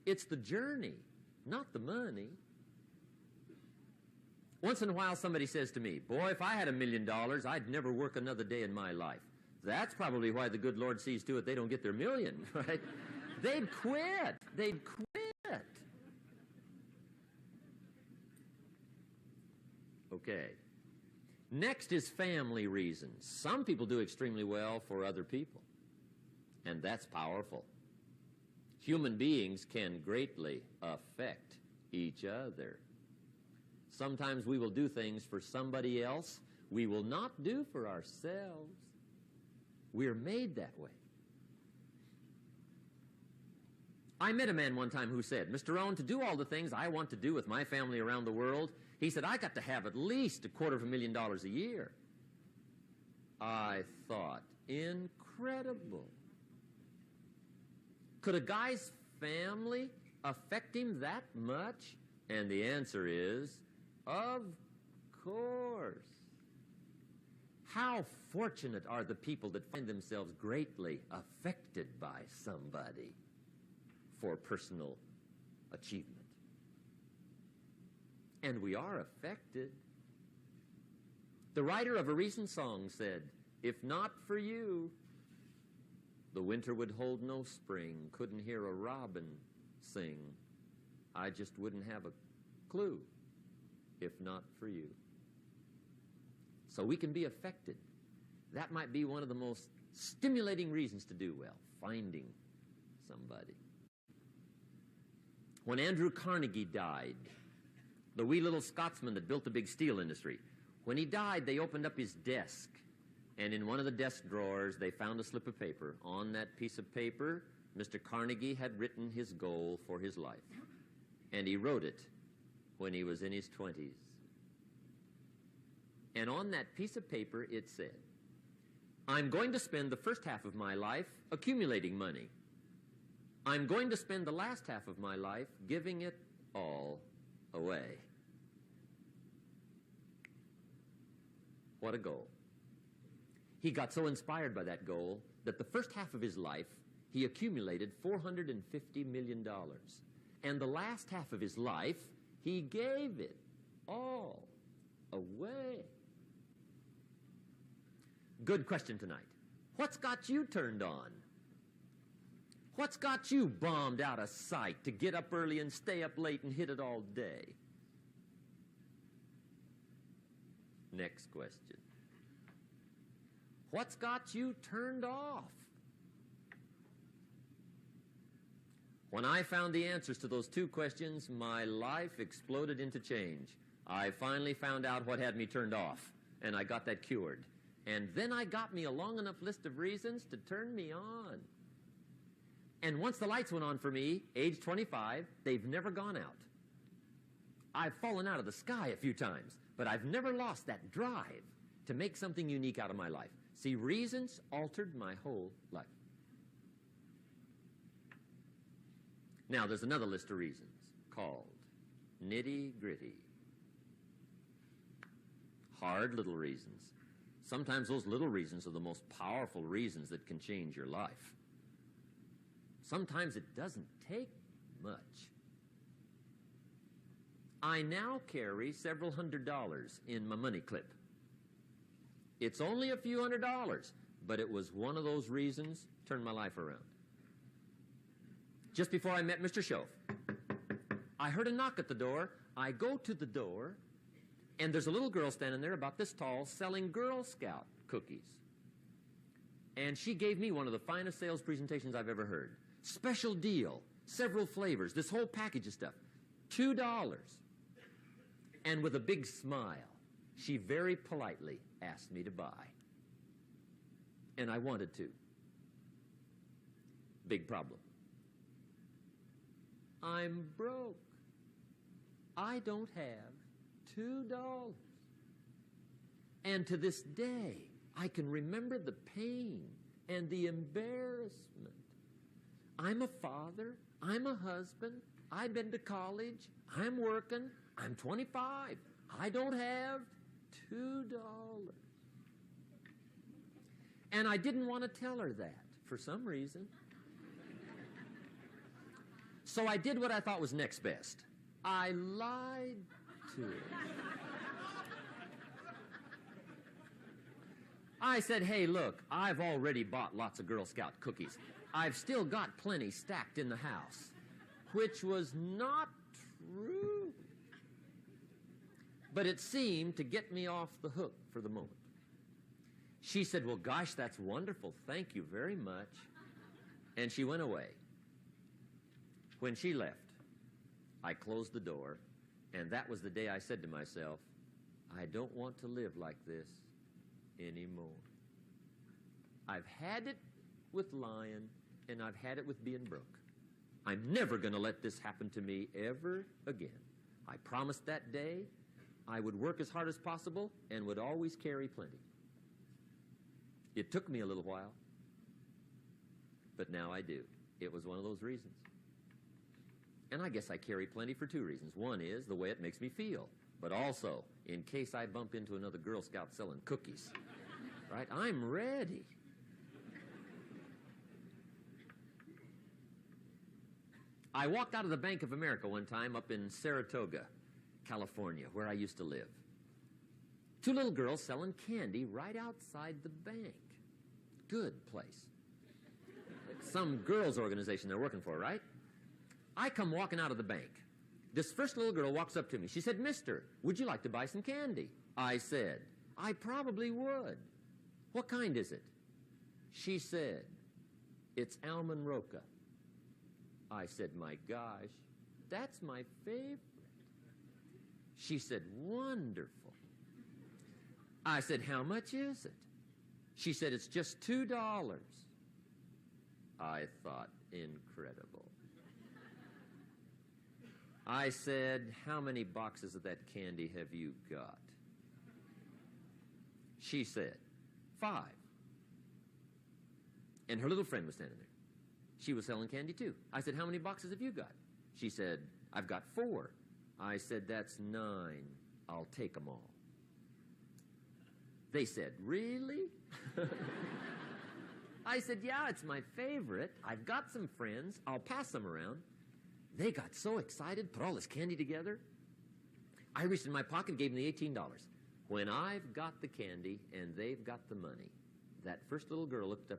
It's the journey, not the money. Once in a while somebody says to me, boy, if I had $1 million, I'd never work another day in my life. That's probably why the good Lord sees to it they don't get their million, right? They'd quit. They'd quit. Okay. Next is family reasons. Some people do extremely well for other people, and that's powerful. Human beings can greatly affect each other. Sometimes we will do things for somebody else we will not do for ourselves. We're made that way. I met a man one time who said, Mr. Rohn, to do all the things I want to do with my family around the world, he said, I got to have at least $250,000 a year. I thought, incredible. Could a guy's family affect him that much? And the answer is, of course. How fortunate are the people that find themselves greatly affected by somebody for personal achievement. And we are affected. The writer of a recent song said, if not for you, the winter would hold no spring, couldn't hear a robin sing. I just wouldn't have a clue if not for you. So we can be affected. That might be one of the most stimulating reasons to do well, finding somebody. When Andrew Carnegie died, the wee little Scotsman that built the big steel industry, when he died, they opened up his desk, and in one of the desk drawers, they found a slip of paper. On that piece of paper, Mr. Carnegie had written his goal for his life, and he wrote it when he was in his 20s. And on that piece of paper, it said, I'm going to spend the first half of my life accumulating money. I'm going to spend the last half of my life giving it all away. What a goal. He got so inspired by that goal that the first half of his life, he accumulated $450 million. And the last half of his life, he gave it all away. Good question tonight. What's got you turned on? What's got you bombed out of sight to get up early and stay up late and hit it all day? Next question. What's got you turned off? When I found the answers to those two questions, my life exploded into change. I finally found out what had me turned off, and I got that cured. And then I got me a long enough list of reasons to turn me on. And once the lights went on for me, age 25, they've never gone out. I've fallen out of the sky a few times, but I've never lost that drive to make something unique out of my life. See, reasons altered my whole life. Now, there's another list of reasons called nitty-gritty. Hard little reasons. Sometimes those little reasons are the most powerful reasons that can change your life. Sometimes it doesn't take much. I now carry several $100s in my money clip. It's only a few $100s, but it was one of those reasons turned my life around. Just before I met Mr. Schoaf, I heard a knock at the door. I go to the door, and there's a little girl standing there about this tall selling Girl Scout cookies. And she gave me one of the finest sales presentations I've ever heard. Special deal, several flavors, this whole package of stuff, $2. And with a big smile, she very politely asked me to buy. And I wanted to. Big problem. I'm broke. I don't have $2. And to this day, I can remember the pain and the embarrassment. I'm a father. I'm a husband. I've been to college. I'm working. I'm 25. I don't have $2. And I didn't want to tell her that for some reason. So I did what I thought was next best. I lied to her. I said, hey, look, I've already bought lots of Girl Scout cookies. I've still got plenty stacked in the house, which was not true. But it seemed to get me off the hook for the moment. She said, well, gosh, that's wonderful. Thank you very much. And she went away. When she left, I closed the door, and that was the day I said to myself, I don't want to live like this anymore. I've had it with lying, and I've had it with being broke. I'm never going to let this happen to me ever again. I promised that day I would work as hard as possible and would always carry plenty. It took me a little while, but now I do. It was one of those reasons. And I guess I carry plenty for two reasons. One is the way it makes me feel, but also in case I bump into another Girl Scout selling cookies. Right? I'm ready. I walked out of the Bank of America one time up in Saratoga, California, where I used to live. Two little girls selling candy right outside the bank. Good place. Some girls' organization they're working for, right? I come walking out of the bank. This first little girl walks up to me. She said, mister, would you like to buy some candy? I said, I probably would. What kind is it? She said, it's almond roca. I said, my gosh, that's my favorite. She said, wonderful. I said, how much is it? She said, it's just $2. I thought, incredible. I said, how many boxes of that candy have you got? She said, 5. And her little friend was standing there. She was selling candy too. I said, how many boxes have you got? She said, I've got 4. I said, that's 9. I'll take them all. They said, really? I said, yeah, it's my favorite. I've got some friends. I'll pass them around. They got so excited, put all this candy together. I reached in my pocket and gave them the $18. When I've got the candy and they've got the money, that first little girl looked up